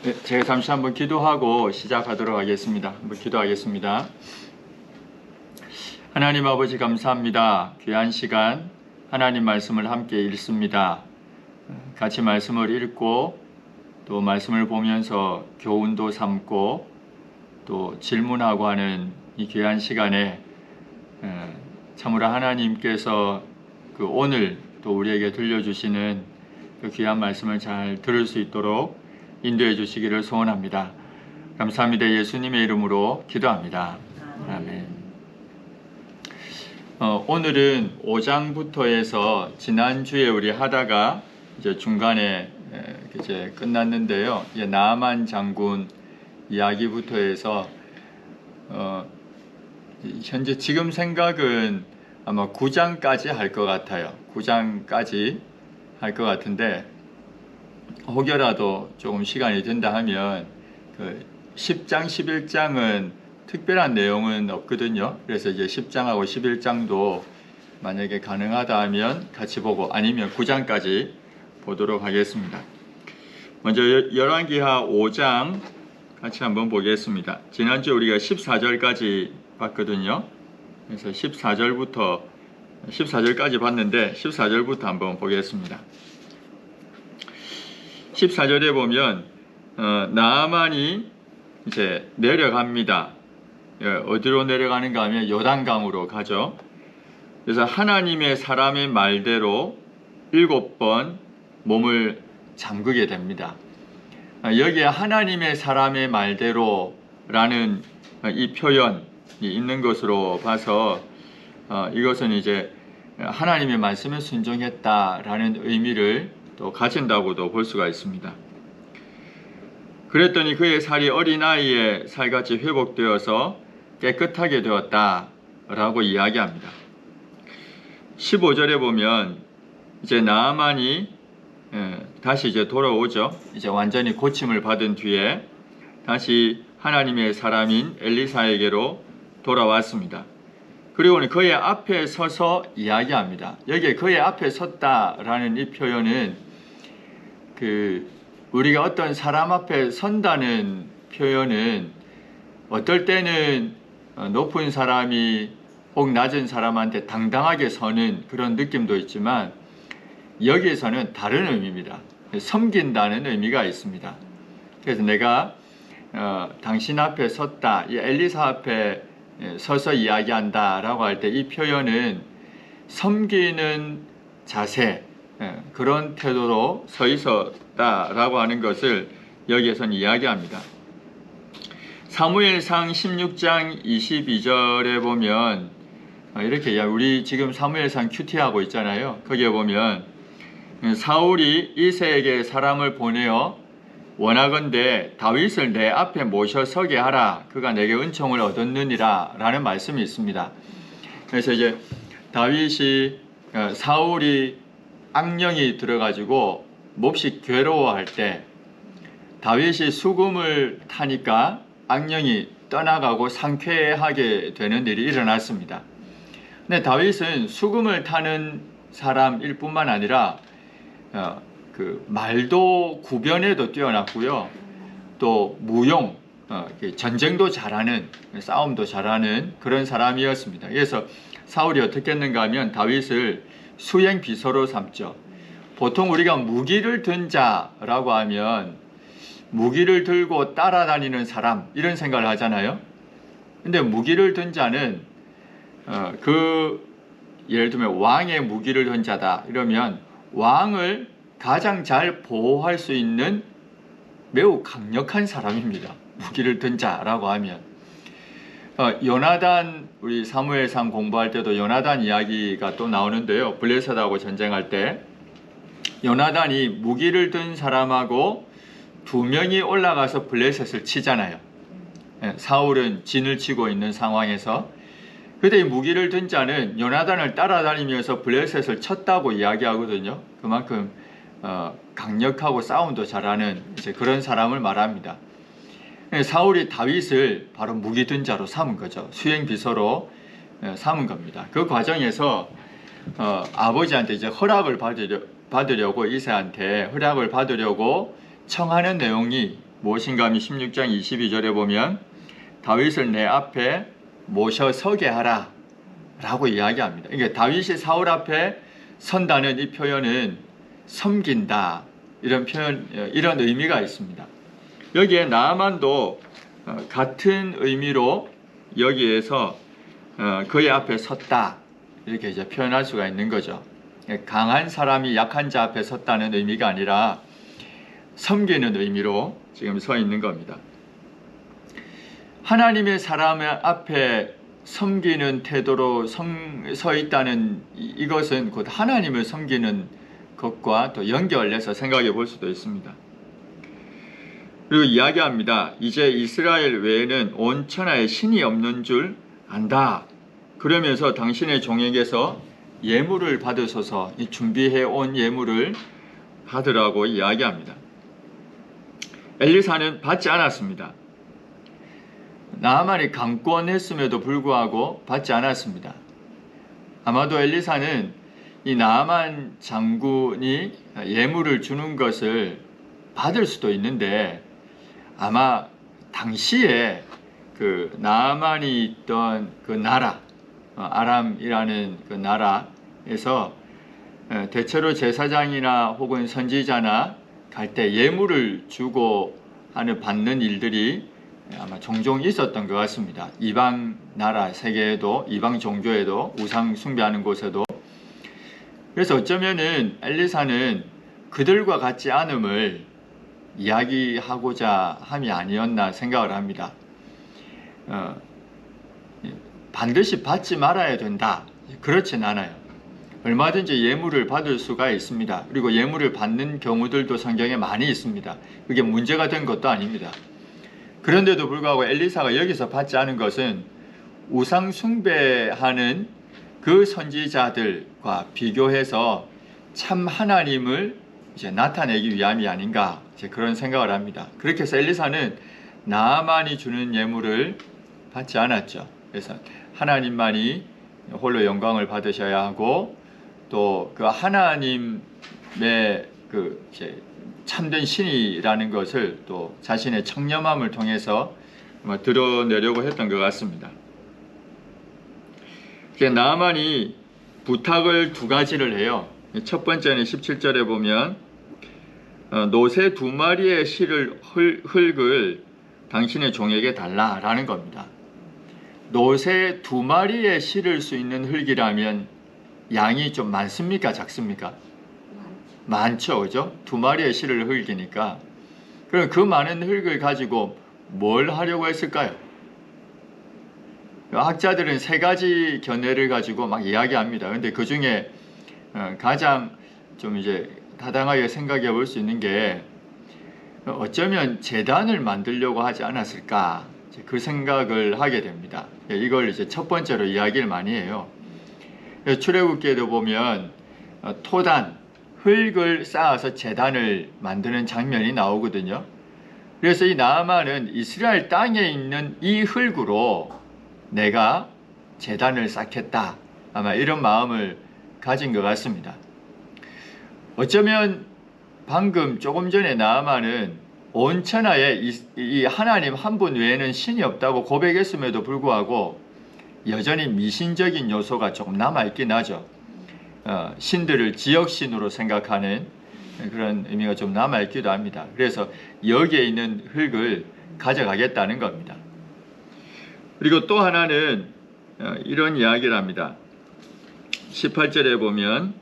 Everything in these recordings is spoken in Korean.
네, 제가 잠시 한번 기도하고 시작하도록 하겠습니다. 한번 기도하겠습니다. 하나님 아버지 감사합니다. 귀한 시간 하나님 말씀을 함께 읽습니다. 같이 말씀을 읽고 또 말씀을 보면서 교훈도 삼고 또 질문하고 하는 이 귀한 시간에 참으로 하나님께서 그 오늘 또 우리에게 들려주시는 그 귀한 말씀을 잘 들을 수 있도록 인도해 주시기를 소원합니다. 감사합니다. 예수님의 이름으로 기도합니다. 아멘. 오늘은 5장부터 해서 지난주에 우리 하다가 이제 중간에 이제 끝났는데요. 나아만 장군 이야기부터 해서 현재 지금 생각은 아마 9장까지 할 것 같아요. 9장까지 할 것 같은데 혹여라도 조금 시간이 된다 하면 그 10장, 11장은 특별한 내용은 없거든요. 그래서 이제 10장하고 11장도 만약에 가능하다 하면 같이 보고 아니면 9장까지 보도록 하겠습니다. 먼저 열왕기하 5장 같이 한번 보겠습니다. 지난주에 우리가 14절까지 봤거든요. 그래서 14절까지 봤는데 14절부터 한번 보겠습니다. 14절에 보면 나아만이 이제 내려갑니다. 어디로 내려가는가 하면 요단강으로 가죠. 그래서 하나님의 사람의 말대로 7번 몸을 잠그게 됩니다. 여기에 하나님의 사람의 말대로라는 이 표현이 있는 것으로 봐서 이것은 이제 하나님의 말씀에 순종했다라는 의미를 또 가진다고도 볼 수가 있습니다. 그랬더니 그의 살이 어린아이의 살같이 회복되어서 깨끗하게 되었다라고 이야기합니다. 15절에 보면 이제 나아만이 다시 이제 돌아오죠. 이제 완전히 고침을 받은 뒤에 다시 하나님의 사람인 엘리사에게로 돌아왔습니다. 그리고 그의 앞에 서서 이야기합니다. 여기에 그의 앞에 섰다라는 이 표현은 우리가 어떤 사람 앞에 선다는 표현은 어떨 때는 높은 사람이 혹 낮은 사람한테 당당하게 서는 그런 느낌도 있지만 여기에서는 다른 의미입니다. 섬긴다는 의미가 있습니다. 그래서 내가 당신 앞에 섰다, 이 엘리사 앞에 서서 이야기한다 라고 할 때 이 표현은 섬기는 자세, 그런 태도로 서 있었다라고 하는 것을 여기에서는 이야기합니다. 사무엘상 16장 22절에 보면 이렇게 우리 지금 사무엘상 큐티하고 있잖아요. 거기에 보면 사울이 이새에게 사람을 보내어 원하건대 다윗을 내 앞에 모셔 서게 하라. 그가 내게 은총을 얻었느니라 라는 말씀이 있습니다. 그래서 이제 사울이 악령이 들어가지고 몹시 괴로워할 때 다윗이 수금을 타니까 악령이 떠나가고 상쾌하게 되는 일이 일어났습니다. 근데 다윗은 수금을 타는 사람일 뿐만 아니라 말도 구변에도 뛰어났고요. 또 무용, 전쟁도 잘하는, 싸움도 잘하는 그런 사람이었습니다. 그래서 사울이 어떻게 했는가 하면 다윗을 수행 비서로 삼죠. 보통 우리가 무기를 든 자라고 하면 무기를 들고 따라다니는 사람 이런 생각을 하잖아요. 근데 무기를 든 자는 예를 들면 왕의 무기를 든 자다 이러면 왕을 가장 잘 보호할 수 있는 매우 강력한 사람입니다. 무기를 든 자라고 하면 요나단, 우리 사무엘상 공부할 때도 요나단 이야기가 또 나오는데요. 블레셋하고 전쟁할 때 요나단이 무기를 든 사람하고 2명이 올라가서 블레셋을 치잖아요. 사울은 진을 치고 있는 상황에서 그때 이 무기를 든 자는 요나단을 따라다니면서 블레셋을 쳤다고 이야기하거든요. 그만큼 강력하고 싸움도 잘하는 이제 그런 사람을 말합니다. 사울이 다윗을 바로 무기 든 자로 삼은 거죠. 수행 비서로 삼은 겁니다. 그 과정에서 아버지한테 이제 허락을 받으려고 이새한테 허락을 받으려고 청하는 내용이 무엇인가 하면 16장 22절에 보면 다윗을 내 앞에 모셔 서게 하라 라고 이야기합니다. 그러니까 다윗이 사울 앞에 선다는 이 표현은 섬긴다, 이런 표현, 이런 의미가 있습니다. 여기에 나아만도 같은 의미로 여기에서 그의 앞에 섰다, 이렇게 이제 표현할 수가 있는 거죠. 강한 사람이 약한 자 앞에 섰다는 의미가 아니라 섬기는 의미로 지금 서 있는 겁니다. 하나님의 사람 앞에 섬기는 태도로 서 있다는 이것은 곧 하나님을 섬기는 것과 또 연결해서 생각해 볼 수도 있습니다. 그리고 이야기합니다. 이제 이스라엘 외에는 온 천하에 신이 없는 줄 안다. 그러면서 당신의 종에게서 예물을 받으소서, 준비해 온 예물을 받으라고 이야기합니다. 엘리사는 받지 않았습니다. 나아만이 강권했음에도 불구하고 받지 않았습니다. 아마도 엘리사는 이 나아만 장군이 예물을 주는 것을 받을 수도 있는데, 아마 당시에 그 나아만이 있던 그 나라, 아람이라는 그 나라에서 대체로 제사장이나 혹은 선지자나 갈 때 예물을 주고 받는 일들이 아마 종종 있었던 것 같습니다. 이방 나라, 세계에도, 이방 종교에도, 우상 숭배하는 곳에도. 그래서 어쩌면은 엘리사는 그들과 같지 않음을 이야기하고자 함이 아니었나 생각을 합니다. 반드시 받지 말아야 된다, 그렇진 않아요. 얼마든지 예물을 받을 수가 있습니다. 그리고 예물을 받는 경우들도 성경에 많이 있습니다. 그게 문제가 된 것도 아닙니다. 그런데도 불구하고 엘리사가 여기서 받지 않은 것은 우상 숭배하는 그 선지자들과 비교해서 참 하나님을 이제 나타내기 위함이 아닌가, 이제 그런 생각을 합니다. 그렇게 해서 엘리사는 나아만이 주는 예물을 받지 않았죠. 그래서 하나님만이 홀로 영광을 받으셔야 하고, 또 그 하나님의 그 이제 참된 신이라는 것을 또 자신의 청렴함을 통해서 드러내려고 했던 것 같습니다. 나아만이 부탁을 두 가지를 해요. 첫 번째는 17절에 보면 노새 2마리의 흙을 당신의 종에게 달라라는 겁니다. 노새 2마리에 실을 수 있는 흙이라면 양이 좀 많습니까? 작습니까? 많죠, 그죠? 2마리에 실을 흙이니까. 그럼 그 많은 흙을 가지고 뭘 하려고 했을까요? 학자들은 3가지 견해를 가지고 막 이야기합니다. 근데 그 중에 가장 좀 이제 타당하게 생각해 볼 수 있는 게, 어쩌면 제단을 만들려고 하지 않았을까, 그 생각을 하게 됩니다. 이걸 이제 첫 번째로 이야기를 많이 해요. 출애굽기에도 보면 토단, 흙을 쌓아서 제단을 만드는 장면이 나오거든요. 그래서 이 나아만은 이스라엘 땅에 있는 이 흙으로 내가 제단을 쌓겠다, 아마 이런 마음을 가진 것 같습니다. 어쩌면 방금 조금 전에 나아만은 온 천하에 이 하나님 한 분 외에는 신이 없다고 고백했음에도 불구하고 여전히 미신적인 요소가 조금 남아있긴 하죠. 신들을 지역신으로 생각하는 그런 의미가 좀 남아있기도 합니다. 그래서 여기에 있는 흙을 가져가겠다는 겁니다. 그리고 또 하나는 이런 이야기를 합니다. 18절에 보면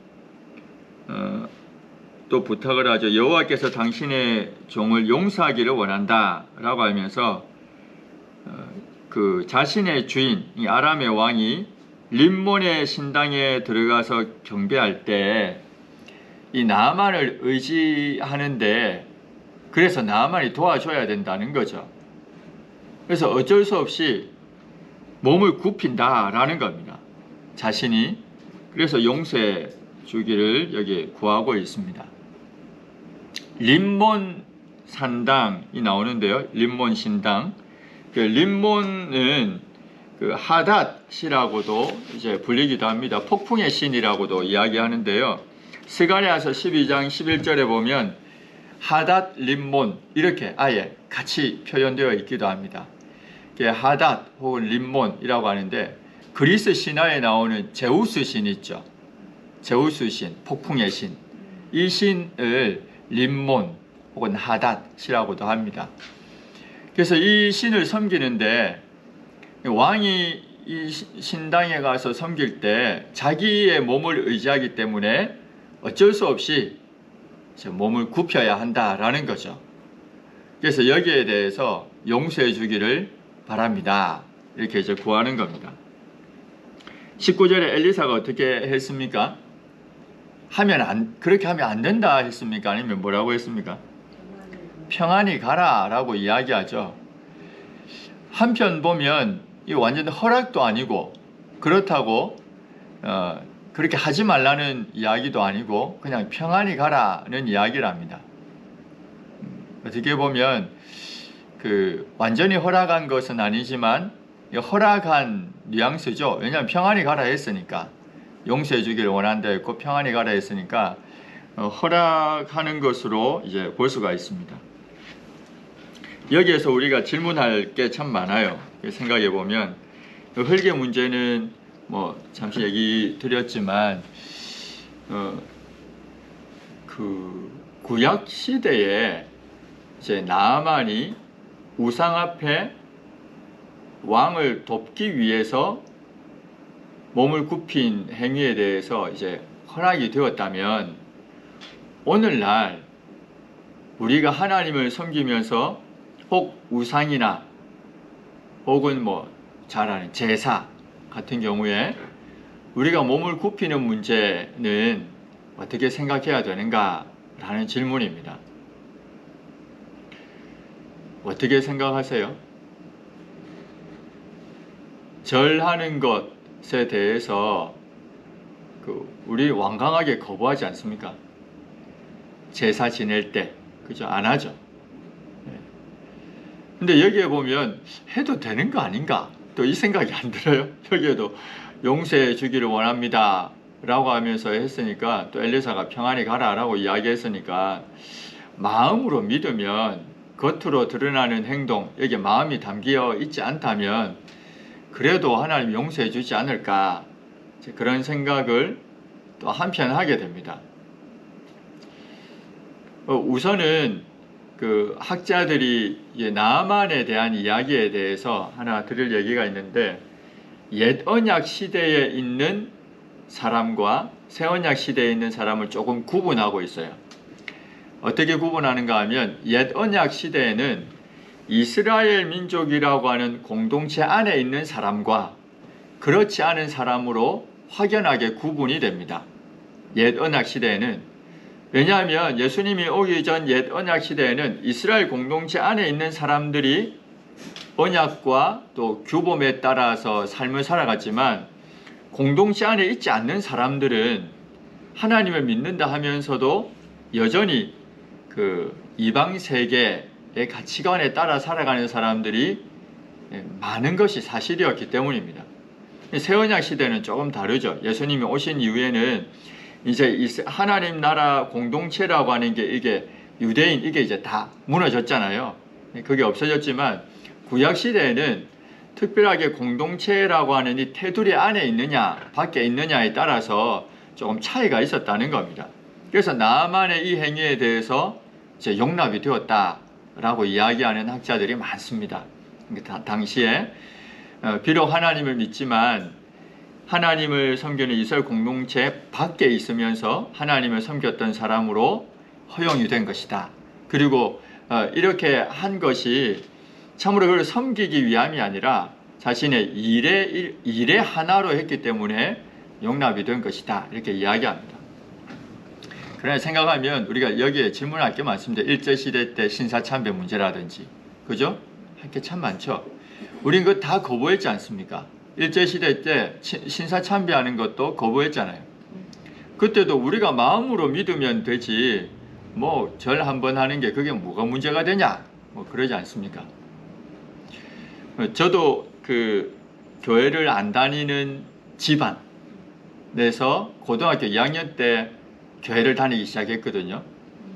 또 부탁을 하죠. 여호와께서 당신의 종을 용서하기를 원한다 라고 하면서 그 자신의 주인, 이 아람의 왕이 림몬의 신당에 들어가서 경배할 때 이 나아만을 의지하는데, 그래서 나아만이 도와줘야 된다는 거죠. 그래서 어쩔 수 없이 몸을 굽힌다라는 겁니다. 자신이. 그래서 용서해 주기를 여기 구하고 있습니다. 림몬 산당이 나오는데요. 림몬 신당. 림몬은 그 하닷이라고도 이제 불리기도 합니다. 폭풍의 신이라고도 이야기하는데요. 스가랴서 12장 11절에 보면 하닷 림몬 이렇게 아예 같이 표현되어 있기도 합니다. 하닷 혹은 림몬이라고 하는데 그리스 신화에 나오는 제우스 신 있죠. 제우스 신, 폭풍의 신. 이 신을 림몬 혹은 하닷이라고도 합니다. 그래서 이 신을 섬기는데 왕이 이 신당에 가서 섬길 때 자기의 몸을 의지하기 때문에 어쩔 수 없이 몸을 굽혀야 한다라는 거죠. 그래서 여기에 대해서 용서해 주기를 바랍니다. 이렇게 이제 구하는 겁니다. 19절에 엘리사가 어떻게 했습니까? 그렇게 하면 안 된다 했습니까? 아니면 뭐라고 했습니까? 평안히 가라 라고 이야기하죠. 한편 보면 이 완전 허락도 아니고 그렇다고 그렇게 하지 말라는 이야기도 아니고 그냥 평안히 가라는 이야기를 합니다. 어떻게 보면 완전히 허락한 것은 아니지만 허락한 뉘앙스죠. 왜냐하면 평안히 가라 했으니까, 용서해 주기를 원한다 했고 평안히 가라 했으니까 허락하는 것으로 이제 볼 수가 있습니다. 여기에서 우리가 질문할 게 참 많아요. 생각해 보면 흙의 문제는 뭐 잠시 얘기 드렸지만 구약 시대에 이제 나아만이 우상 앞에 왕을 돕기 위해서 몸을 굽힌 행위에 대해서 이제 허락이 되었다면, 오늘날 우리가 하나님을 섬기면서 혹 우상이나 혹은 뭐 잘 아는 제사 같은 경우에 우리가 몸을 굽히는 문제는 어떻게 생각해야 되는가 라는 질문입니다. 어떻게 생각하세요? 절하는 것에 대해서 우리 완강하게 거부하지 않습니까? 제사 지낼 때, 그죠? 안 하죠. 근데 여기에 보면 해도 되는 거 아닌가? 또 이 생각이 안 들어요. 여기에도 용서해 주기를 원합니다 라고 하면서 했으니까, 또 엘리사가 평안히 가라 라고 이야기했으니까, 마음으로 믿으면 겉으로 드러나는 행동, 여기에 마음이 담겨 있지 않다면 그래도 하나님 용서해 주지 않을까, 그런 생각을 또 한편 하게 됩니다. 우선은 학자들이 나아만에 대한 이야기에 대해서 하나 드릴 얘기가 있는데, 옛 언약 시대에 있는 사람과 새 언약 시대에 있는 사람을 조금 구분하고 있어요. 어떻게 구분하는가 하면, 옛 언약 시대에는 이스라엘 민족이라고 하는 공동체 안에 있는 사람과 그렇지 않은 사람으로 확연하게 구분이 됩니다. 옛 언약 시대에는. 왜냐하면 예수님이 오기 전 옛 언약 시대에는 이스라엘 공동체 안에 있는 사람들이 언약과 또 규범에 따라서 삶을 살아갔지만, 공동체 안에 있지 않는 사람들은 하나님을 믿는다 하면서도 여전히 이방 세계의 가치관에 따라 살아가는 사람들이 많은 것이 사실이었기 때문입니다. 새 언약 시대는 조금 다르죠. 예수님이 오신 이후에는 이제 하나님 나라 공동체라고 하는 게, 이게 유대인 이게 이제 다 무너졌잖아요. 그게 없어졌지만, 구약 시대에는 특별하게 공동체라고 하는 이 테두리 안에 있느냐 밖에 있느냐에 따라서 조금 차이가 있었다는 겁니다. 그래서 나아만의 이 행위에 대해서 이제 용납이 되었다라고 이야기하는 학자들이 많습니다. 당시에 비록 하나님을 믿지만 하나님을 섬기는 이스라엘 공동체 밖에 있으면서 하나님을 섬겼던 사람으로 허용이 된 것이다. 그리고 이렇게 한 것이 참으로 그를 섬기기 위함이 아니라 자신의 일의 하나로 했기 때문에 용납이 된 것이다. 이렇게 이야기합니다. 그러나 생각하면 우리가 여기에 질문할 게 많습니다. 일제시대 때 신사참배 문제라든지, 그죠? 할 게 참 많죠. 우린 그거 다 거부했지 않습니까? 일제시대 때 신사참배하는 것도 거부했잖아요. 그때도 우리가 마음으로 믿으면 되지, 뭐 절 한번 하는 게 그게 뭐가 문제가 되냐, 뭐 그러지 않습니까? 저도 교회를 안 다니는 집안에서 고등학교 2학년 때 교회를 다니기 시작했거든요.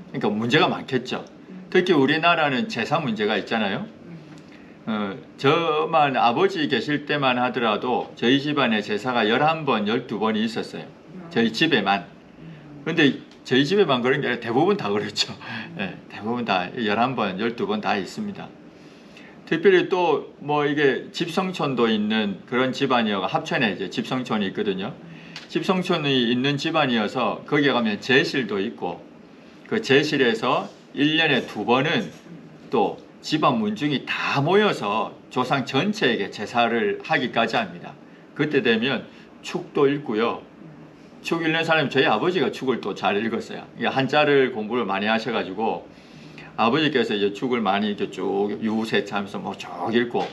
그러니까 문제가 많겠죠. 특히 우리나라는 제사 문제가 있잖아요. 저만 아버지 계실 때만 하더라도 저희 집안에 제사가 11번, 12번이 있었어요. 저희 집에만. 근데 저희 집에만 그런 게 아니라 대부분 다 그렇죠. 네, 대부분 다 11번, 12번 다 있습니다. 특별히 또 뭐 이게 집성촌도 있는 그런 집안이어서 합천에 이제 집성촌이 있거든요. 집성촌이 있는 집안이어서 거기에 가면 제실도 있고 그 제실에서 1년에 2번은 또 집안 문중이 다 모여서 조상 전체에게 제사를 하기까지 합니다. 그때 되면 축도 읽고요. 축 읽는 사람이 저희 아버지가 축을 또 잘 읽었어요. 한자를 공부를 많이 하셔가지고 아버지께서 이제 축을 많이 이렇게 쭉 유세차하면서 뭐 쭉 읽고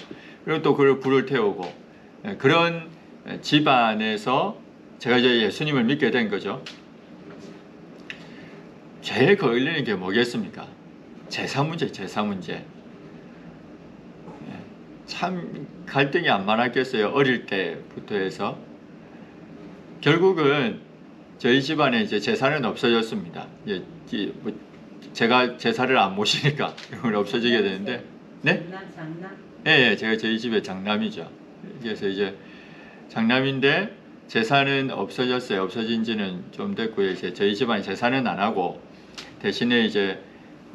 그리고 또 그걸 불을 태우고 그런 집안에서 제가 이제 예수님을 믿게 된 거죠. 제일 걸리는 게 뭐겠습니까? 제사 문제, 제사 문제. 참 갈등이 안 많았겠어요. 어릴 때부터 해서. 결국은 저희 집안에 이제 제사는 없어졌습니다. 제가 제사를 안 모시니까 이건 없어지게 되는데, 네? 장남? 네, 제가 저희 집의 장남이죠. 그래서 이제 장남인데 제사는 없어졌어요. 없어진 지는 좀 됐고요. 이제 저희 집안이 제사는 안 하고 대신에 이제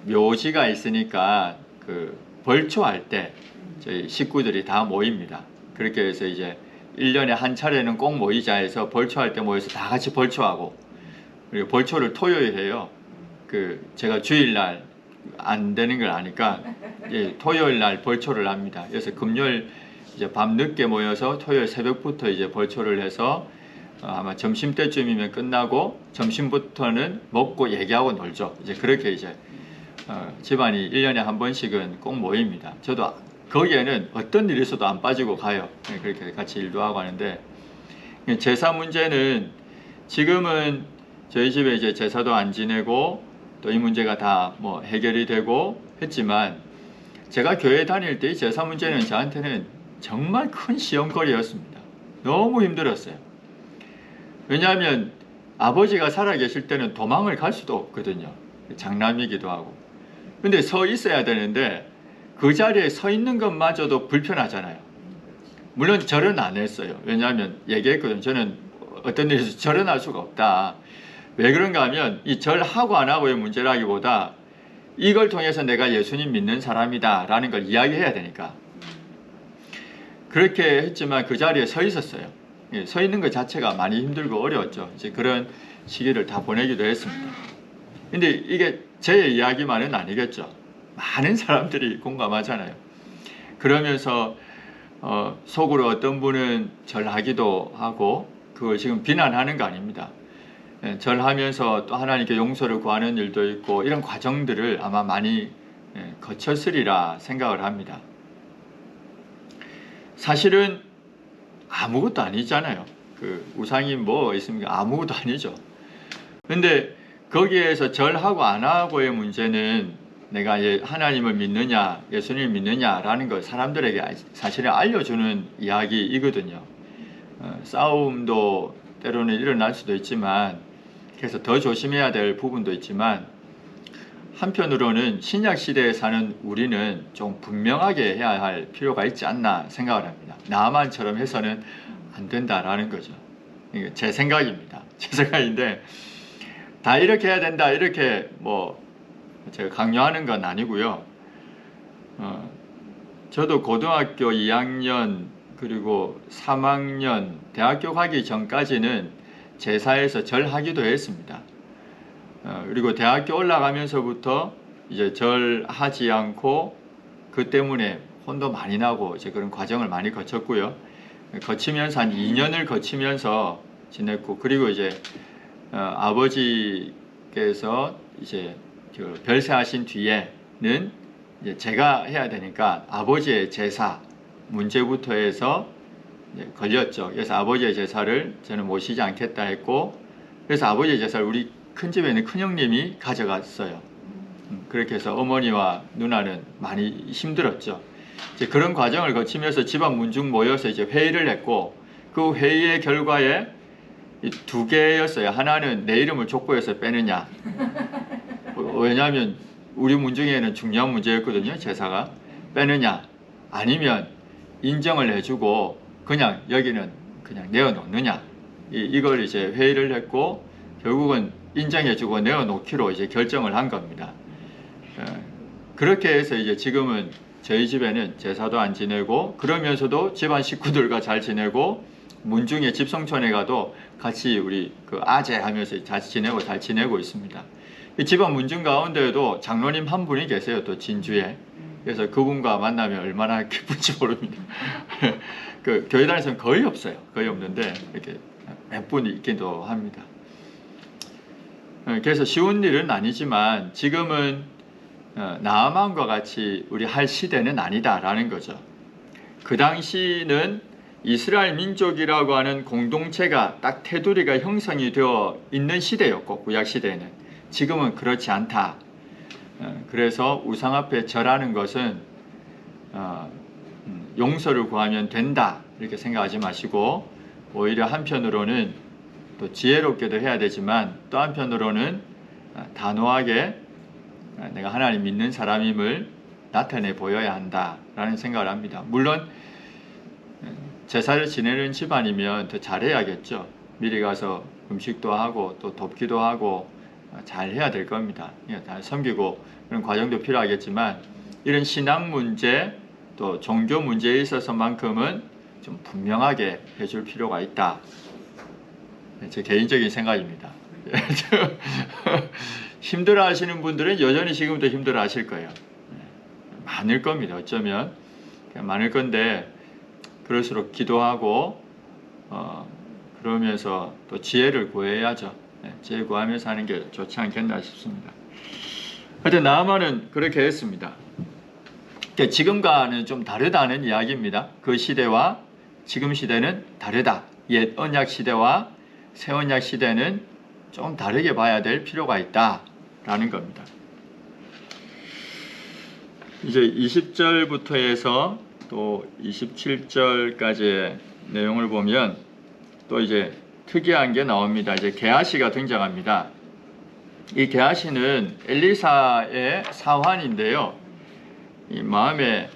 묘지가 있으니까 그 벌초할 때 저희 식구들이 다 모입니다. 그렇게 해서 이제 1년에 한 차례는 꼭 모이자 해서 벌초할 때 모여서 다 같이 벌초하고 그리고 벌초를 토요일 해요. 그 제가 주일날 안 되는 걸 아니까 토요일날 벌초를 합니다. 그래서 금요일 이제 밤 늦게 모여서 토요일 새벽부터 이제 벌초를 해서 아마 점심 때쯤이면 끝나고 점심부터는 먹고 얘기하고 놀죠. 이제 그렇게 이제 집안이 1년에 한 번씩은 꼭 모입니다. 저도 거기에는 어떤 일이 있어도 안 빠지고 가요. 그렇게 같이 일도 하고 하는데 제사 문제는 지금은 저희 집에 이제 제사도 안 지내고 또 이 문제가 다 뭐 해결이 되고 했지만 제가 교회 다닐 때 이 제사 문제는 저한테는 정말 큰 시험거리였습니다. 너무 힘들었어요. 왜냐하면 아버지가 살아계실 때는 도망을 갈 수도 없거든요. 장남이기도 하고. 근데 서 있어야 되는데 그 자리에 서 있는 것마저도 불편하잖아요. 물론 절은 안 했어요. 왜냐하면 얘기했거든요. 저는 어떤 일에서 절은 할 수가 없다. 왜 그런가 하면 이 절하고 안 하고의 문제라기보다 이걸 통해서 내가 예수님 믿는 사람이다 라는 걸 이야기해야 되니까 그렇게 했지만 그 자리에 서 있었어요. 서 있는 것 자체가 많이 힘들고 어려웠죠. 이제 그런 시기를 다 보내기도 했습니다. 근데 이게 제 이야기만은 아니겠죠. 많은 사람들이 공감하잖아요. 그러면서 속으로 어떤 분은 절하기도 하고 그걸 지금 비난하는 거 아닙니다. 절하면서 또 하나님께 용서를 구하는 일도 있고 이런 과정들을 아마 많이 거쳤으리라 생각을 합니다. 사실은 아무것도 아니잖아요. 그 우상이 뭐 있습니까? 아무것도 아니죠. 근데 거기에서 절하고 안 하고의 문제는 내가 하나님을 믿느냐 예수님을 믿느냐라는 걸 사람들에게 사실은 알려주는 이야기이거든요. 싸움도 때로는 일어날 수도 있지만 그래서 더 조심해야 될 부분도 있지만 한편으로는 신약 시대에 사는 우리는 좀 분명하게 해야 할 필요가 있지 않나 생각을 합니다. 나만처럼 해서는 안 된다라는 거죠. 이게 제 생각입니다. 제 생각인데 다 이렇게 해야 된다 이렇게 뭐 제가 강요하는 건 아니고요. 저도 고등학교 2학년 그리고 3학년 대학교 가기 전까지는 제사에서 절하기도 했습니다. 그리고 대학교 올라가면서부터 이제 절하지 않고 그 때문에 혼도 많이 나고 이제 그런 과정을 많이 거쳤고요. 거치면서 한 2년을 거치면서 지냈고 그리고 이제 아버지께서 이제 그 별세하신 뒤에는 이제 제가 해야 되니까 아버지의 제사 문제부터 해서 걸렸죠. 그래서 아버지의 제사를 저는 모시지 않겠다 했고 그래서 아버지의 제사를 우리 큰 집에 있는 큰형님이 가져갔어요. 그렇게 해서 어머니와 누나는 많이 힘들었죠. 이제 그런 과정을 거치면서 집안 문중 모여서 이제 회의를 했고 그 회의의 결과에 두 개였어요. 하나는 내 이름을 족보에서 빼느냐 왜냐하면 우리 문중에는 중요한 문제였거든요. 제사가 빼느냐 아니면 인정을 해주고 그냥 여기는 그냥 내어놓느냐, 이걸 이제 회의를 했고 결국은 인정해주고 내어놓기로 이제 결정을 한 겁니다. 그렇게 해서 이제 지금은 저희 집에는 제사도 안 지내고 그러면서도 집안 식구들과 잘 지내고 문중에 집성촌에 가도 같이 우리 그 아재 하면서 잘 지내고 있습니다. 집안 문중 가운데에도 장로님 한 분이 계세요. 또 진주에. 그래서 그분과 만나면 얼마나 기쁜지 모릅니다. 그 교회 다니서는 거의 없어요. 거의 없는데 이렇게 몇 분 있기도 합니다. 그래서 쉬운 일은 아니지만 지금은 나아만과 같이 우리 할 시대는 아니다라는 거죠. 그 당시는 이스라엘 민족이라고 하는 공동체가 딱 테두리가 형성이 되어 있는 시대였고 구약 시대에는 지금은 그렇지 않다. 그래서 우상 앞에 절하는 것은 용서를 구하면 된다 이렇게 생각하지 마시고 오히려 한편으로는 또 지혜롭게도 해야 되지만 또 한편으로는 단호하게 내가 하나님 믿는 사람임을 나타내 보여야 한다라는 생각을 합니다. 물론 제사를 지내는 집안이면 더 잘해야겠죠. 미리 가서 음식도 하고 또 돕기도 하고 잘 해야 될 겁니다. 잘 섬기고 그런 과정도 필요하겠지만 이런 신앙 문제 또 종교 문제에 있어서만큼은 좀 분명하게 해줄 필요가 있다. 제 개인적인 생각입니다. 힘들어 하시는 분들은 여전히 지금도 힘들어 하실 거예요. 많을 겁니다. 어쩌면 많을 건데 그럴수록 기도하고 그러면서 또 지혜를 구해야죠. 지혜 구하면서 하는 게 좋지 않겠나 싶습니다. 하여튼 나아만은 그렇게 했습니다. 지금과는 좀 다르다는 이야기입니다. 그 시대와 지금 시대는 다르다. 옛 언약 시대와 새 언약 시대는 좀 다르게 봐야 될 필요가 있다라는 겁니다. 이제 20절부터 해서 또 27절까지의 내용을 보면 또 이제 특이한 게 나옵니다. 이제 게하시가 등장합니다. 이 게하시는 엘리사의 사환인데요. 이 마음에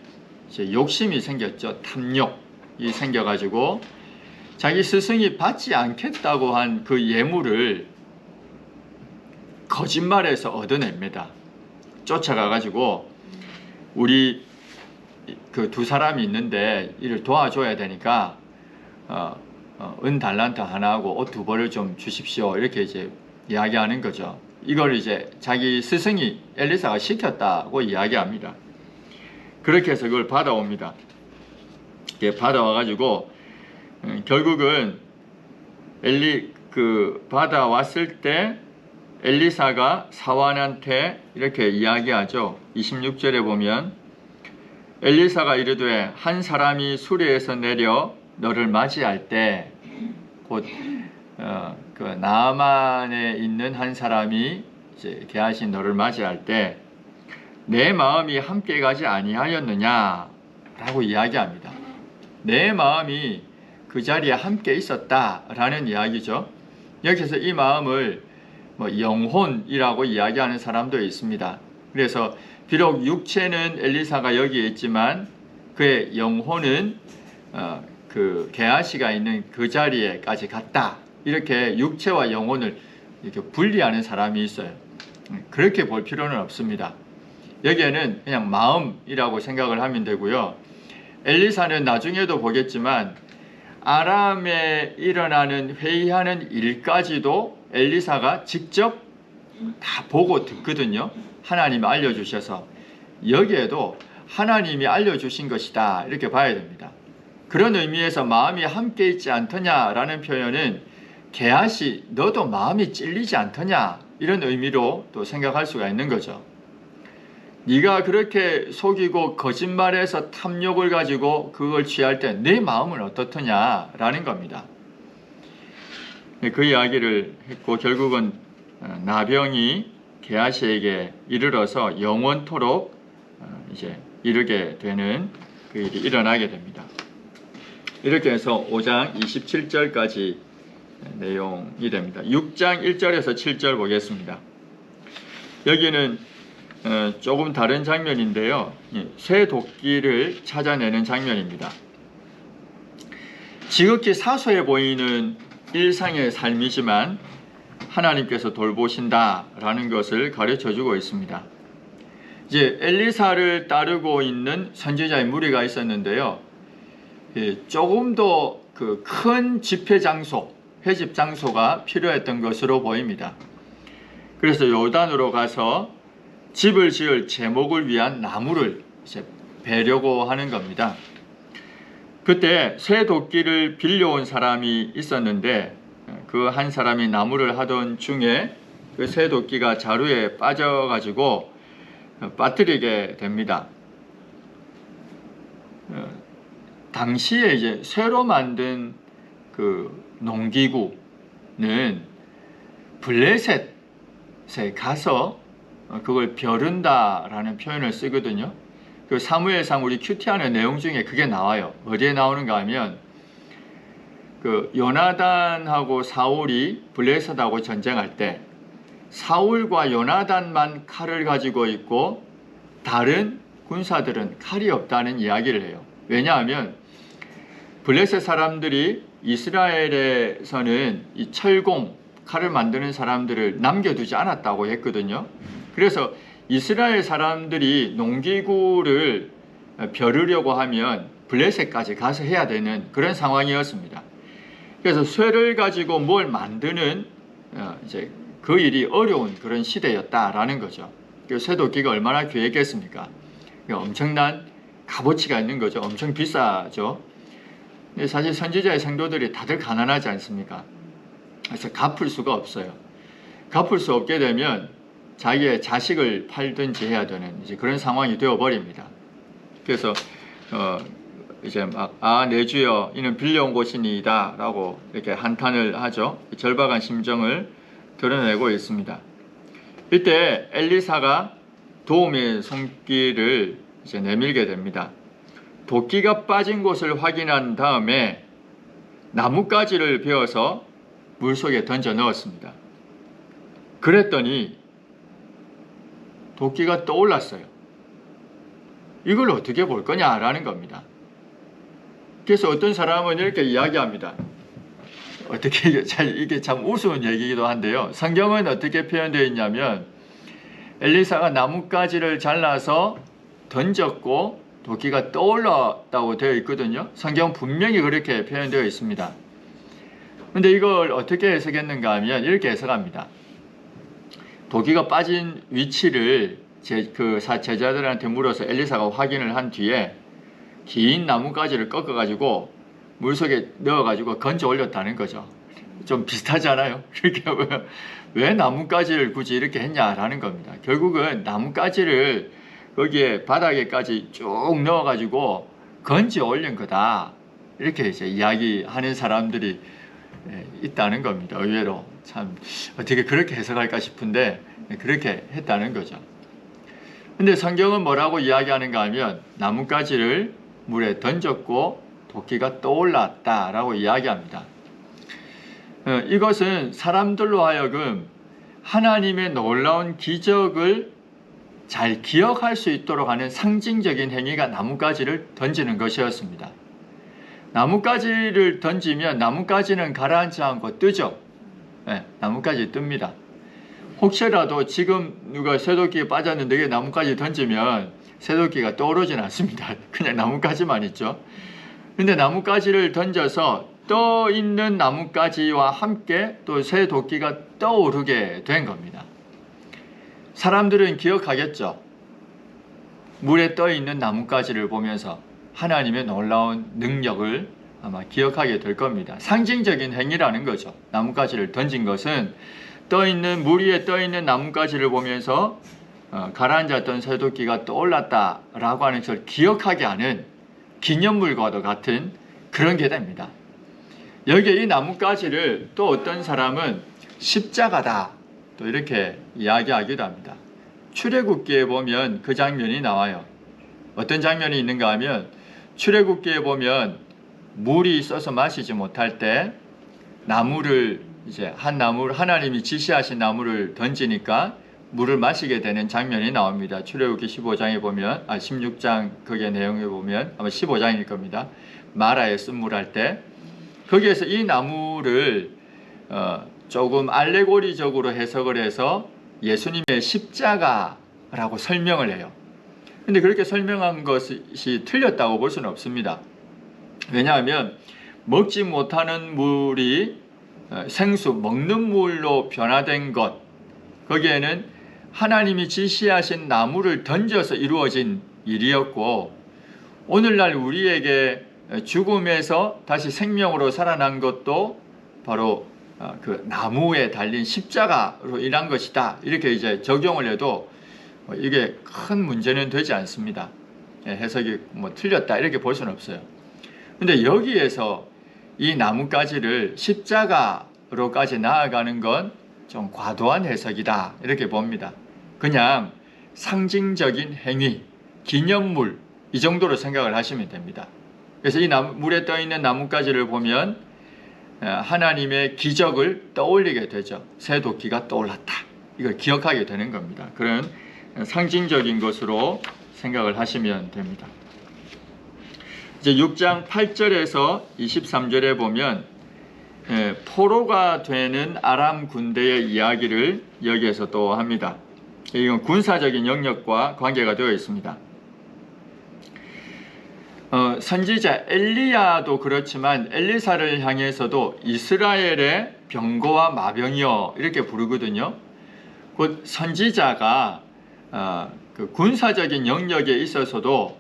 이제 욕심이 생겼죠. 탐욕이 생겨가지고 자기 스승이 받지 않겠다고 한 그 예물을 거짓말해서 얻어냅니다. 쫓아가가지고 우리 그 두 사람이 있는데 이를 도와줘야 되니까 은 달란트 하나하고 옷 두 벌을 좀 주십시오. 이렇게 이제 이야기하는 거죠. 이걸 이제 자기 스승이 엘리사가 시켰다고 이야기합니다. 그렇게 해서 그걸 받아옵니다. 받아와가지고 결국은 받아왔을 때 엘리사가 사환한테 이렇게 이야기하죠. 26절에 보면 엘리사가 이르되 한 사람이 수리에서 내려 너를 맞이할 때 곧 그 나아만에 있는 한 사람이 이제 게하시 너를 맞이할 때 내 마음이 함께 가지 아니하였느냐 라고 이야기합니다. 내 마음이 그 자리에 함께 있었다라는 이야기죠. 여기서 이 마음을 영혼이라고 이야기하는 사람도 있습니다. 그래서 비록 육체는 엘리사가 여기에 있지만 그의 영혼은 그 게하시가 있는 그 자리에까지 갔다. 이렇게 육체와 영혼을 이렇게 분리하는 사람이 있어요. 그렇게 볼 필요는 없습니다. 여기에는 그냥 마음이라고 생각을 하면 되고요. 엘리사는 나중에도 보겠지만 아람에 일어나는 회의하는 일까지도 엘리사가 직접 다 보고 듣거든요. 하나님이 알려주셔서 여기에도 하나님이 알려주신 것이다 이렇게 봐야 됩니다. 그런 의미에서 마음이 함께 있지 않더냐라는 표현은 게하시 너도 마음이 찔리지 않더냐 이런 의미로 또 생각할 수가 있는 거죠. 네가 그렇게 속이고 거짓말해서 탐욕을 가지고 그걸 취할 때 내 마음은 어떻더냐라는 겁니다. 그 이야기를 했고 결국은 나병이 게하시에게 이르러서 영원토록 이제 이르게 되는 그 일이 일어나게 됩니다. 이렇게 해서 5장 27절까지 내용이 됩니다. 6장 1절에서 7절 보겠습니다. 여기는 조금 다른 장면인데요. 새 도끼를 찾아내는 장면입니다. 지극히 사소해 보이는 일상의 삶이지만 하나님께서 돌보신다라는 것을 가르쳐주고 있습니다. 이제 엘리사를 따르고 있는 선지자의 무리가 있었는데요. 조금 더 그 큰 집회 장소, 회집 장소가 필요했던 것으로 보입니다. 그래서 요단으로 가서 집을 지을 제목을 위한 나무를 이제 베려고 하는 겁니다. 그때 새 도끼를 빌려온 사람이 있었는데 그 한 사람이 나무를 하던 중에 그 새 도끼가 자루에 빠져가지고 빠뜨리게 됩니다. 당시에 이제 새로 만든 그 농기구는 블레셋에 가서 그걸 벼른다라는 표현을 쓰거든요. 그 사무엘상 우리 큐티하는 내용 중에 그게 나와요. 어디에 나오는가 하면 그 요나단하고 사울이 블레셋하고 전쟁할 때 사울과 요나단만 칼을 가지고 있고 다른 군사들은 칼이 없다는 이야기를 해요. 왜냐하면 블레셋 사람들이 이스라엘에서는 이 철공, 칼을 만드는 사람들을 남겨두지 않았다고 했거든요. 그래서 이스라엘 사람들이 농기구를 벼르려고 하면 블레셋까지 가서 해야 되는 그런 상황이었습니다. 그래서 쇠를 가지고 뭘 만드는 이제 그 일이 어려운 그런 시대였다라는 거죠. 쇠도끼가 얼마나 귀했겠습니까? 엄청난 값어치가 있는 거죠. 엄청 비싸죠. 사실 선지자의 성도들이 다들 가난하지 않습니까? 그래서 갚을 수가 없어요. 갚을 수 없게 되면 자기의 자식을 팔든지 해야 되는 이제 그런 상황이 되어버립니다. 그래서 이제 막 내 주여 이는 빌려온 곳이니이다 라고 이렇게 한탄을 하죠. 절박한 심정을 드러내고 있습니다. 이때 엘리사가 도움의 손길을 이제 내밀게 됩니다. 도끼가 빠진 곳을 확인한 다음에 나뭇가지를 베어서 물속에 던져 넣었습니다. 그랬더니 도끼가 떠올랐어요. 이걸 어떻게 볼 거냐라는 겁니다. 그래서 어떤 사람은 이렇게 이야기합니다. 이게 참 우스운 얘기이기도 한데요. 성경은 어떻게 표현되어 있냐면 엘리사가 나뭇가지를 잘라서 던졌고 도끼가 떠올랐다고 되어 있거든요. 성경 분명히 그렇게 표현되어 있습니다. 근데 이걸 어떻게 해석했는가 하면 이렇게 해석합니다. 도끼가 빠진 위치를 제자들한테 물어서 엘리사가 확인을 한 뒤에 긴 나뭇가지를 꺾어가지고 물속에 넣어가지고 건져 올렸다는 거죠. 좀 비슷하지 않아요? 그러니까 왜 나뭇가지를 굳이 이렇게 했냐라는 겁니다. 결국은 나뭇가지를 거기에 바닥에까지 쭉 넣어가지고 건져 올린 거다. 이렇게 이제 이야기하는 사람들이 있다는 겁니다. 의외로. 참, 어떻게 그렇게 해석할까 싶은데, 그렇게 했다는 거죠. 근데 성경은 뭐라고 이야기하는가 하면, 나뭇가지를 물에 던졌고, 도끼가 떠올랐다라고 이야기합니다. 이것은 사람들로 하여금 하나님의 놀라운 기적을 잘 기억할 수 있도록 하는 상징적인 행위가 나뭇가지를 던지는 것이었습니다. 나뭇가지를 던지면 나뭇가지는 가라앉지 않고 뜨죠. 네, 나뭇가지 뜹니다. 혹시라도 지금 누가 쇠도끼에 빠졌는데 나뭇가지 던지면 쇠도끼가 떠오르진 않습니다. 그냥 나뭇가지만 있죠. 근데 나뭇가지를 던져서 떠 있는 나뭇가지와 함께 또 쇠도끼가 떠오르게 된 겁니다. 사람들은 기억하겠죠. 물에 떠 있는 나뭇가지를 보면서 하나님의 놀라운 능력을 아마 기억하게 될 겁니다. 상징적인 행위라는 거죠. 나뭇가지를 던진 것은 물 위에 떠 있는 나뭇가지를 보면서 가라앉았던 쇠도끼가 떠올랐다라고 하는 것을 기억하게 하는 기념물과도 같은 그런 게 됩니다. 여기에 이 나뭇가지를 또 어떤 사람은 십자가다 또 이렇게 이야기하기도 합니다. 출애굽기에 보면 그 장면이 나와요. 어떤 장면이 있는가 하면 출애굽기에 보면 물이 있어서 마시지 못할 때 나무를 이제 하나님이 지시하신 나무를 던지니까 물을 마시게 되는 장면이 나옵니다. 출애굽기 15장에 보면 16장 거기에 내용에 보면 아마 15장일 겁니다. 마라에 쓴물할 때 거기에서 이 나무를 조금 알레고리적으로 해석을 해서 예수님의 십자가라고 설명을 해요. 근데 그렇게 설명한 것이 틀렸다고 볼 수는 없습니다. 왜냐하면 먹지 못하는 물이 생수, 먹는 물로 변화된 것, 거기에는 하나님이 지시하신 나무를 던져서 이루어진 일이었고, 오늘날 우리에게 죽음에서 다시 생명으로 살아난 것도 바로 그 나무에 달린 십자가로 인한 것이다. 이렇게 이제 적용을 해도 이게 큰 문제는 되지 않습니다. 해석이 틀렸다 이렇게 볼 수는 없어요. 근데 여기에서 이 나뭇가지를 십자가로까지 나아가는 건 좀 과도한 해석이다 이렇게 봅니다. 그냥 상징적인 행위, 기념물 이 정도로 생각을 하시면 됩니다. 그래서 이 물에 떠 있는 나뭇가지를 보면 하나님의 기적을 떠올리게 되죠. 새 도끼가 떠올랐다. 이걸 기억하게 되는 겁니다. 그런 상징적인 것으로 생각을 하시면 됩니다. 이제 6장 8절에서 23절에 보면 포로가 되는 아람 군대의 이야기를 여기에서 또 합니다. 이건 군사적인 영역과 관계가 되어 있습니다. 선지자 엘리야도 그렇지만 엘리사를 향해서도 이스라엘의 병거와 마병이여 이렇게 부르거든요. 곧 선지자가 그 군사적인 영역에 있어서도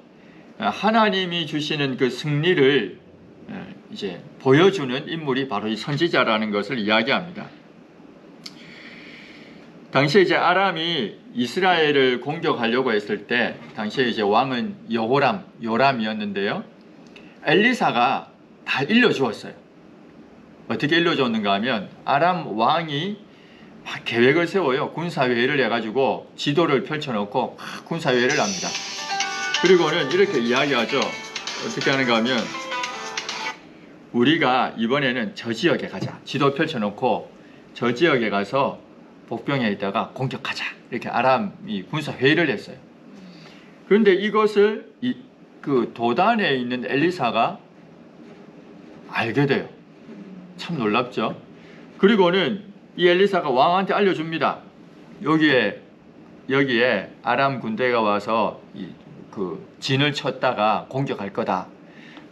하나님이 주시는 그 승리를 이제 보여주는 인물이 바로 이 선지자라는 것을 이야기합니다. 당시에 이제 아람이 이스라엘을 공격하려고 했을 때 당시에 이제 왕은 요람이었는데요. 엘리사가 다 일러주었어요. 어떻게 일러줬는가 하면 아람 왕이 막 계획을 세워요. 군사회의를 해가지고 지도를 펼쳐놓고 군사회의를 합니다. 그리고는 이렇게 이야기하죠. 어떻게 하는가 하면 우리가 이번에는 저 지역에 가자. 지도 펼쳐놓고 저 지역에 가서 복병에 있다가 공격하자. 이렇게 아람이 군사회의를 했어요. 그런데 이것을 그 도단에 있는 엘리사가 알게 돼요. 참 놀랍죠. 그리고는 이 엘리사가 왕한테 알려줍니다. 여기에 아람 군대가 와서 그 진을 쳤다가 공격할 거다.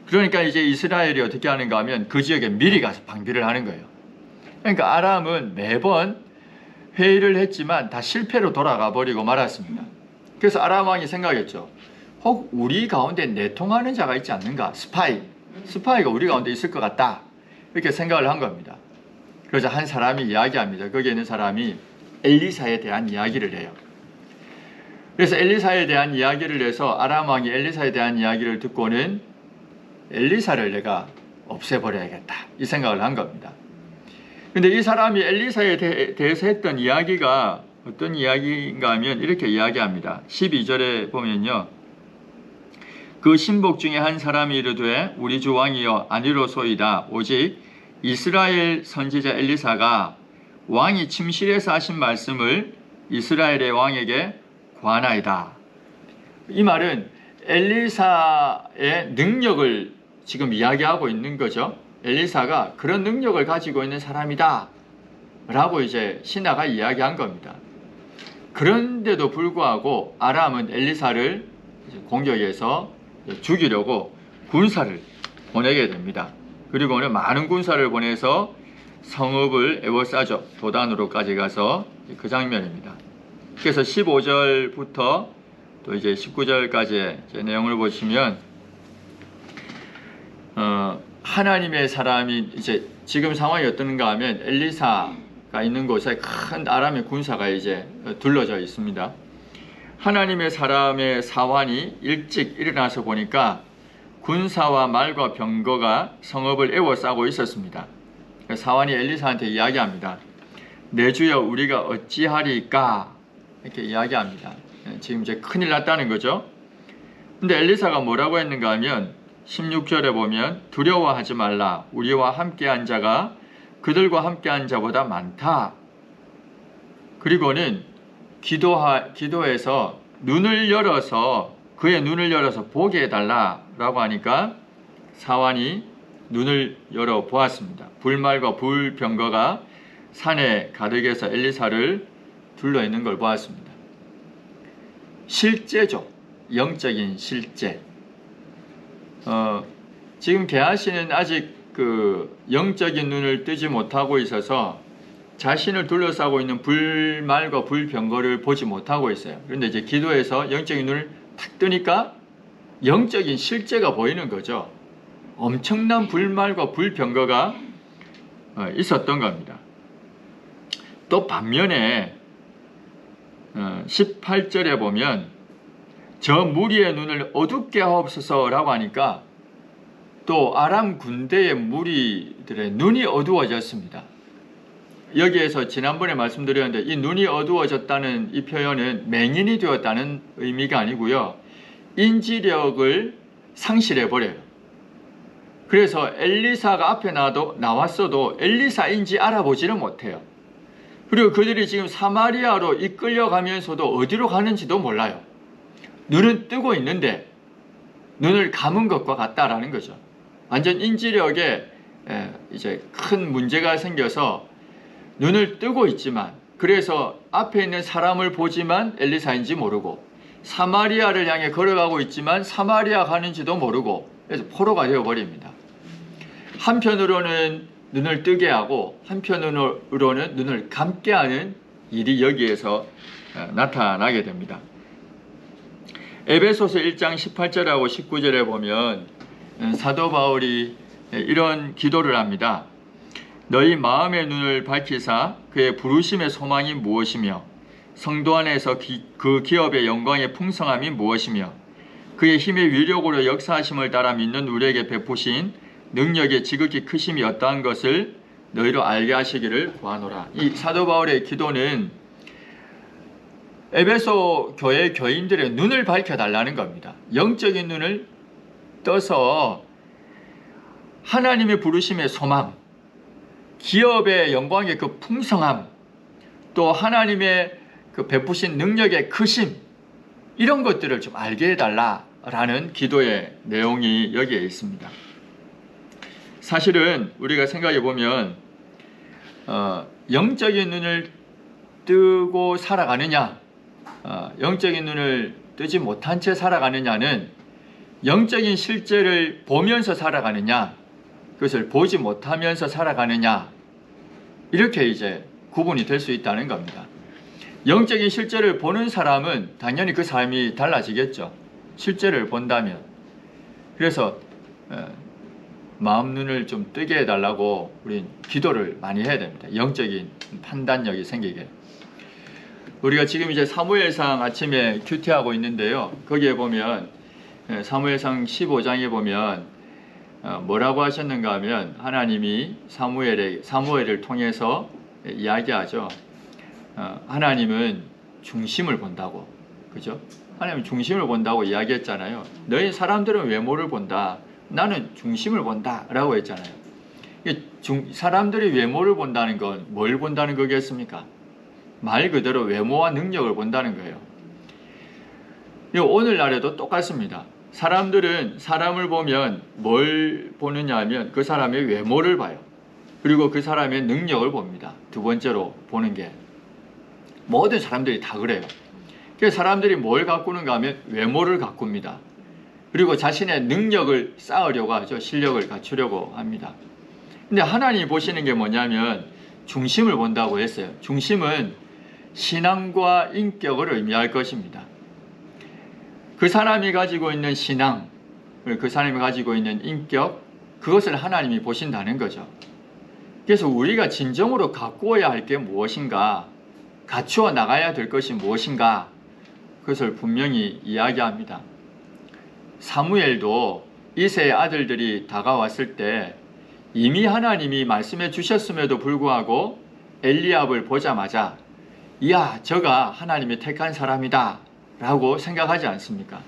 그러니까 이제 이스라엘이 어떻게 하는가 하면 그 지역에 미리 가서 방비를 하는 거예요. 그러니까 아람은 매번 회의를 했지만 다 실패로 돌아가 버리고 말았습니다. 그래서 아람 왕이 생각했죠. 혹 우리 가운데 내통하는 자가 있지 않는가? 스파이가 우리 가운데 있을 것 같다. 이렇게 생각을 한 겁니다. 그래서 한 사람이 이야기합니다. 거기에 있는 사람이 엘리사에 대한 이야기를 해요. 그래서 엘리사에 대한 이야기를 해서 아람 왕이 엘리사에 대한 이야기를 듣고는 엘리사를 내가 없애버려야겠다. 이 생각을 한 겁니다. 근데 이 사람이 엘리사에 대해서 했던 이야기가 어떤 이야기인가 하면 이렇게 이야기합니다. 12절에 보면요. 그 신복 중에 한 사람이 이르되 우리 주 왕이여 아니로소이다. 오직 이스라엘 선지자 엘리사가 왕이 침실에서 하신 말씀을 이스라엘의 왕에게 관하이다. 이 말은 엘리사의 능력을 지금 이야기하고 있는 거죠. 엘리사가 그런 능력을 가지고 있는 사람이다 라고 이제 신하가 이야기한 겁니다. 그런데도 불구하고 아람은 엘리사를 공격해서 죽이려고 군사를 보내게 됩니다. 그리고는 많은 군사를 보내서 성읍을 에워싸죠. 도단으로까지 가서 그 장면입니다. 그래서 15절부터 또 이제 19절까지의 내용을 보시면 하나님의 사람이 이제 지금 상황이 어떤가 하면 엘리사가 있는 곳에 큰 아람의 군사가 이제 둘러져 있습니다. 하나님의 사람의 사환이 일찍 일어나서 보니까 군사와 말과 병거가 성읍을 에워싸고 있었습니다. 사환이 엘리사한테 이야기합니다. 내 주여 우리가 어찌하리까? 이렇게 이야기합니다. 지금 이제 큰일 났다는 거죠. 근데 엘리사가 뭐라고 했는가 하면 16절에 보면 두려워하지 말라. 우리와 함께한 자가 그들과 함께한 자보다 많다. 그리고는 기도해서 눈을 열어서 그의 눈을 열어서 보게 해달라라고 하니까 사환이 눈을 열어 보았습니다. 불말과 불병거가 산에 가득해서 엘리사를 둘러 있는 걸 보았습니다. 실제죠. 영적인 실제. 지금 게하시는 아직 그 영적인 눈을 뜨지 못하고 있어서 자신을 둘러싸고 있는 불말과 불병거를 보지 못하고 있어요. 그런데 이제 기도해서 영적인 눈을 탁 뜨니까 영적인 실제가 보이는 거죠. 엄청난 불말과 불병거가 있었던 겁니다. 또 반면에 18절에 보면 저 무리의 눈을 어둡게 하옵소서 라고 하니까 또 아람 군대의 무리들의 눈이 어두워졌습니다. 여기에서 지난번에 말씀드렸는데 이 눈이 어두워졌다는 이 표현은 맹인이 되었다는 의미가 아니고요. 인지력을 상실해버려요. 그래서 엘리사가 앞에 나왔어도 엘리사인지 알아보지는 못해요. 그리고 그들이 지금 사마리아로 이끌려가면서도 어디로 가는지도 몰라요. 눈은 뜨고 있는데 눈을 감은 것과 같다라는 거죠. 완전 인지력에 이제 큰 문제가 생겨서 눈을 뜨고 있지만 그래서 앞에 있는 사람을 보지만 엘리사인지 모르고 사마리아를 향해 걸어가고 있지만 사마리아 가는지도 모르고 그래서 포로가 되어버립니다. 한편으로는 눈을 뜨게 하고 한편으로는 눈을 감게 하는 일이 여기에서 나타나게 됩니다. 에베소서 1장 18절하고 19절에 보면 사도 바울이 이런 기도를 합니다. 너희 마음의 눈을 밝히사 그의 부르심의 소망이 무엇이며 성도 안에서 그 기업의 영광의 풍성함이 무엇이며 그의 힘의 위력으로 역사하심을 따라 믿는 우리에게 베푸신 능력의 지극히 크심이 어떠한 것을 너희로 알게 하시기를 구하노라. 이 사도 바울의 기도는 에베소 교회 교인들의 눈을 밝혀달라는 겁니다. 영적인 눈을 떠서 하나님의 부르심의 소망, 기업의 영광의 그 풍성함, 또 하나님의 그 베푸신 능력의 크심, 이런 것들을 좀 알게 해달라라는 기도의 내용이 여기에 있습니다. 사실은 우리가 생각해 보면 영적인 눈을 뜨고 살아가느냐, 영적인 눈을 뜨지 못한 채 살아가느냐는 영적인 실제를 보면서 살아가느냐, 그것을 보지 못하면서 살아가느냐, 이렇게 이제 구분이 될 수 있다는 겁니다. 영적인 실제를 보는 사람은 당연히 그 삶이 달라지겠죠. 실제를 본다면. 그래서 마음 눈을 좀 뜨게 해달라고 우린 기도를 많이 해야 됩니다. 영적인 판단력이 생기게. 우리가 지금 이제 사무엘상 아침에 큐티하고 있는데요. 거기에 보면 사무엘상 15장에 보면 뭐라고 하셨는가 하면 하나님이 사무엘을 통해서 이야기하죠. 하나님은 중심을 본다고, 그죠? 하나님은 중심을 본다고 이야기했잖아요. 너희 사람들은 외모를 본다. 나는 중심을 본다 라고 했잖아요. 사람들이 외모를 본다는 건 뭘 본다는 거겠습니까? 말 그대로 외모와 능력을 본다는 거예요. 오늘날에도 똑같습니다. 사람들은 사람을 보면 뭘 보느냐 하면 그 사람의 외모를 봐요. 그리고 그 사람의 능력을 봅니다. 두 번째로 보는 게 모든 사람들이 다 그래요. 그래서 사람들이 뭘 가꾸는가 하면 외모를 가꿉니다. 그리고 자신의 능력을 쌓으려고 하죠. 실력을 갖추려고 합니다. 근데 하나님이 보시는 게 뭐냐면 중심을 본다고 했어요. 중심은 신앙과 인격을 의미할 것입니다. 그 사람이 가지고 있는 신앙, 그 사람이 가지고 있는 인격, 그것을 하나님이 보신다는 거죠. 그래서 우리가 진정으로 가꾸어야 할 게 무엇인가, 갖추어 나가야 될 것이 무엇인가, 그것을 분명히 이야기합니다. 사무엘도 이새의 아들들이 다가왔을 때 이미 하나님이 말씀해 주셨음에도 불구하고 엘리압을 보자마자 이야, 저가 하나님이 택한 사람이다 라고 생각하지 않습니까?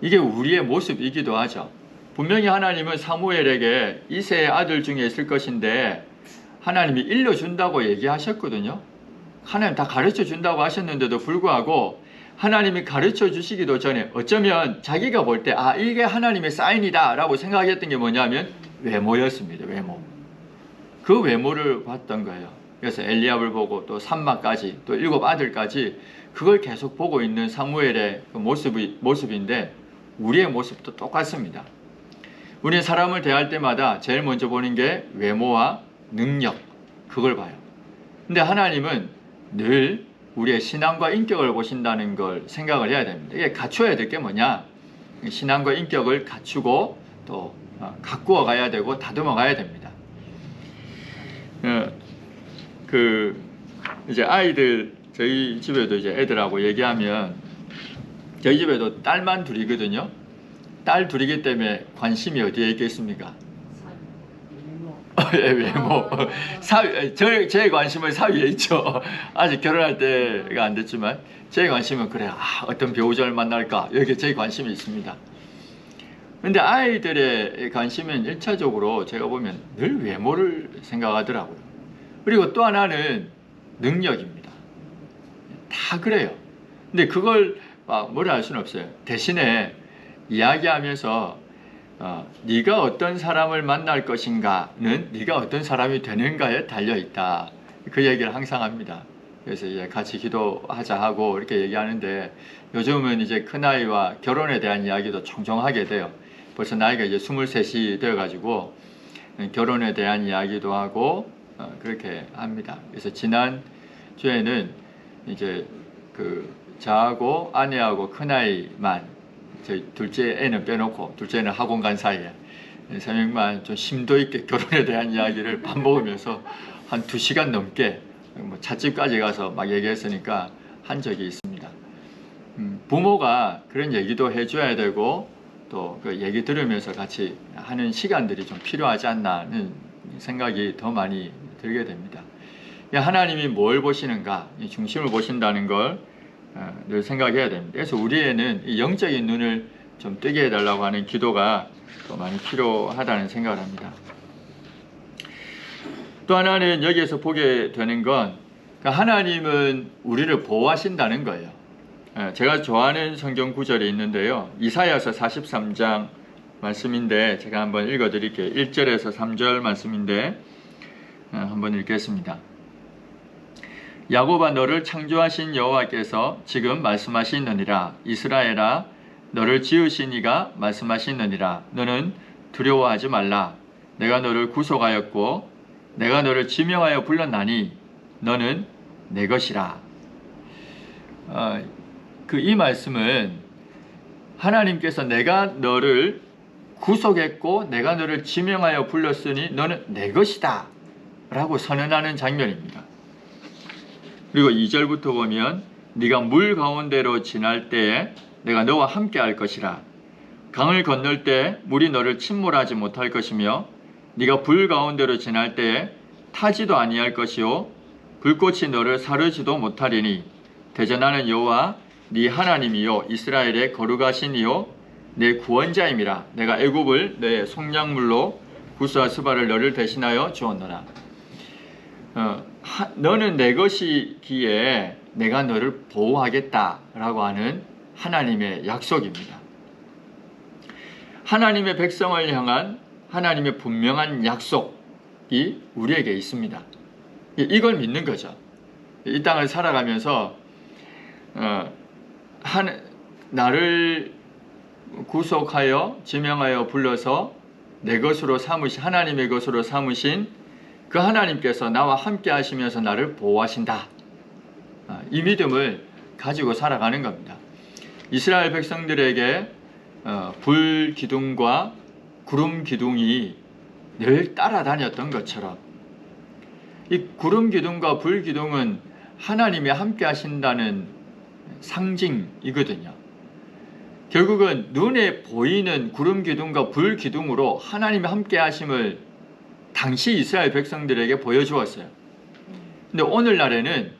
이게 우리의 모습이기도 하죠. 분명히 하나님은 사무엘에게 이새의 아들 중에 있을 것인데 하나님이 일러준다고 얘기하셨거든요. 하나님 다 가르쳐 준다고 하셨는데도 불구하고 하나님이 가르쳐 주시기도 전에 어쩌면 자기가 볼 때 이게 하나님의 사인이다 라고 생각했던 게 뭐냐면 외모였습니다. 외모. 그 외모를 봤던 거예요. 그래서 엘리압을 보고 또 삼마까지 또 7 아들까지 그걸 계속 보고 있는 사무엘의 그 모습인데 우리의 모습도 똑같습니다. 우리는 사람을 대할 때마다 제일 먼저 보는 게 외모와 능력, 그걸 봐요. 근데 하나님은 늘 우리의 신앙과 인격을 보신다는 걸 생각을 해야 됩니다. 이게 갖춰야 될 게 뭐냐? 신앙과 인격을 갖추고 또 가꾸어 가야 되고 다듬어 가야 됩니다. 이제 아이들, 저희 집에도 이제 애들하고 얘기하면 저희 집에도 딸만 둘이거든요. 딸 둘이기 때문에 관심이 어디에 있겠습니까? 외모. 제 관심은 사위에 있죠. 아직 결혼할 때가 안 됐지만 제 관심은 그래. 어떤 배우자를 만날까? 여기에 제 관심이 있습니다. 근데 아이들의 관심은 1차적으로 제가 보면 늘 외모를 생각하더라고요. 그리고 또 하나는 능력입니다. 다 그래요. 근데 그걸 뭐라 할 수는 없어요. 대신에 이야기하면서 네가 어떤 사람을 만날 것인가는 네가 어떤 사람이 되는가에 달려있다. 그 얘기를 항상 합니다. 그래서 이제 같이 기도하자 하고 이렇게 얘기하는데 요즘은 이제 큰아이와 결혼에 대한 이야기도 종종 하게 돼요. 벌써 나이가 이제 23이 되어가지고 결혼에 대한 이야기도 하고 그렇게 합니다. 그래서 지난 주에는 이제 저하고 아내하고 큰아이만 저희 둘째 애는 빼놓고 둘째는 학원 간 사이에 3명만 좀 심도 있게 결혼에 대한 이야기를 밥 먹으면서 한 2시간 넘게 찻집까지 가서 막 얘기했으니까 한 적이 있습니다. 부모가 그런 얘기도 해줘야 되고 또 그 얘기 들으면서 같이 하는 시간들이 좀 필요하지 않나는 생각이 더 많이 들게 됩니다. 하나님이 뭘 보시는가, 중심을 보신다는 걸 늘 생각해야 됩니다. 그래서 우리에는 이 영적인 눈을 좀 뜨게 해달라고 하는 기도가 더 많이 필요하다는 생각을 합니다. 또 하나는 여기에서 보게 되는 건 하나님은 우리를 보호하신다는 거예요. 제가 좋아하는 성경 구절이 있는데요. 이사야서 43장 말씀인데 제가 한번 읽어드릴게요. 1절에서 3절 말씀인데 한번 읽겠습니다. 야곱아, 너를 창조하신 여호와께서 지금 말씀하시느니라. 이스라엘아, 너를 지으신 이가 말씀하시느니라. 너는 두려워하지 말라. 내가 너를 구속하였고 내가 너를 지명하여 불렀나니 너는 내 것이라. 이 말씀은 하나님께서 내가 너를 구속했고 내가 너를 지명하여 불렀으니 너는 내 것이다 라고 선언하는 장면입니다. 그리고 2절부터 보면 네가 물 가운데로 지날 때에 내가 너와 함께 할 것이라. 강을 건널 때 물이 너를 침몰하지 못할 것이며 네가 불 가운데로 지날 때에 타지도 아니할 것이요 불꽃이 너를 사르지도 못하리니 대전하는 여호와 네 하나님이요 이스라엘의 거룩하신 이요 내 구원자임이라. 내가 애굽을 내 속량물로 구스와 스바를 너를 대신하여 주었노라. 너는 내 것이기에 내가 너를 보호하겠다라고 하는 하나님의 약속입니다. 하나님의 백성을 향한 하나님의 분명한 약속이 우리에게 있습니다. 이걸 믿는 거죠. 이 땅을 살아가면서 나를 구속하여 지명하여 불러서 내 것으로 삼으신 하나님의 것으로 삼으신 그 하나님께서 나와 함께 하시면서 나를 보호하신다. 이 믿음을 가지고 살아가는 겁니다. 이스라엘 백성들에게 불 기둥과 구름 기둥이 늘 따라다녔던 것처럼 이 구름 기둥과 불 기둥은 하나님이 함께 하신다는 상징이거든요. 결국은 눈에 보이는 구름 기둥과 불 기둥으로 하나님이 함께 하심을 당시 이스라엘 백성들에게 보여주었어요. 근데 오늘날에는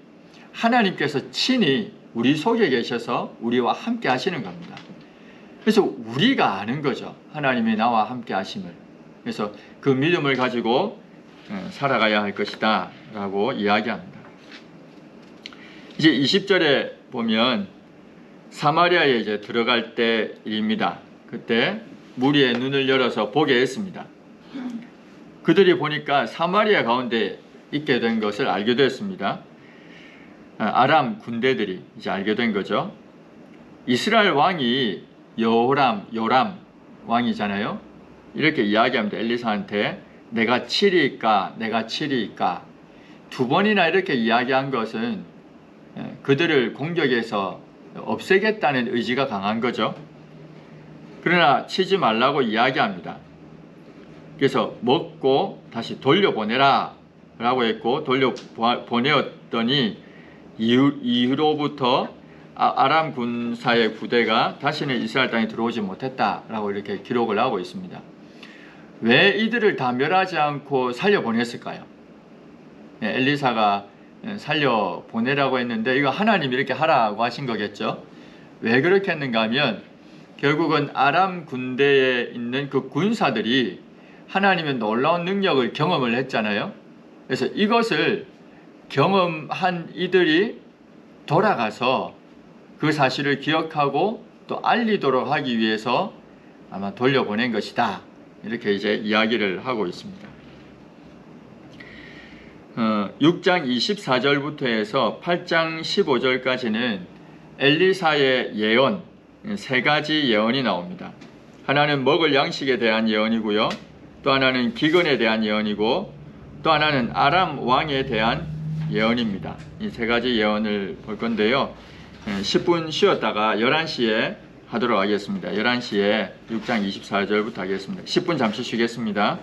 하나님께서 친히 우리 속에 계셔서 우리와 함께 하시는 겁니다. 그래서 우리가 아는 거죠. 하나님이 나와 함께 하심을. 그래서 그 믿음을 가지고 살아가야 할 것이다 라고 이야기합니다. 이제 20절에 보면 사마리아에 이제 들어갈 때입니다. 그때 무리의 눈을 열어서 보게 했습니다. 그들이 보니까 사마리아 가운데 있게 된 것을 알게 됐습니다. 아람 군대들이 이제 알게 된 거죠. 이스라엘 왕이 요람 왕이잖아요. 이렇게 이야기합니다. 엘리사한테 내가 치리까 내가 치리까 두 번이나 이렇게 이야기한 것은 그들을 공격해서 없애겠다는 의지가 강한 거죠. 그러나 치지 말라고 이야기합니다. 그래서 먹고 다시 돌려보내라 라고 했고 돌려보내었더니 이후로부터 아람 군사의 부대가 다시는 이스라엘 땅에 들어오지 못했다라고 이렇게 기록을 하고 있습니다. 왜 이들을 다 멸하지 않고 살려보냈을까요? 엘리사가 살려보내라고 했는데 이거 하나님이 이렇게 하라고 하신 거겠죠. 왜 그렇게 했는가 하면 결국은 아람 군대에 있는 그 군사들이 하나님의 놀라운 능력을 경험을 했잖아요. 그래서 이것을 경험한 이들이 돌아가서 그 사실을 기억하고 또 알리도록 하기 위해서 아마 돌려보낸 것이다. 이렇게 이제 이야기를 하고 있습니다. 6장 24절부터 해서 8장 15절까지는 엘리사의 예언, 세 가지 예언이 나옵니다. 하나는 먹을 양식에 대한 예언이고요. 또 하나는 기근에 대한 예언이고 또 하나는 아람 왕에 대한 예언입니다. 이 세 가지 예언을 볼 건데요. 10분 쉬었다가 11시에 하도록 하겠습니다. 11시에 6장 24절부터 하겠습니다. 10분 잠시 쉬겠습니다.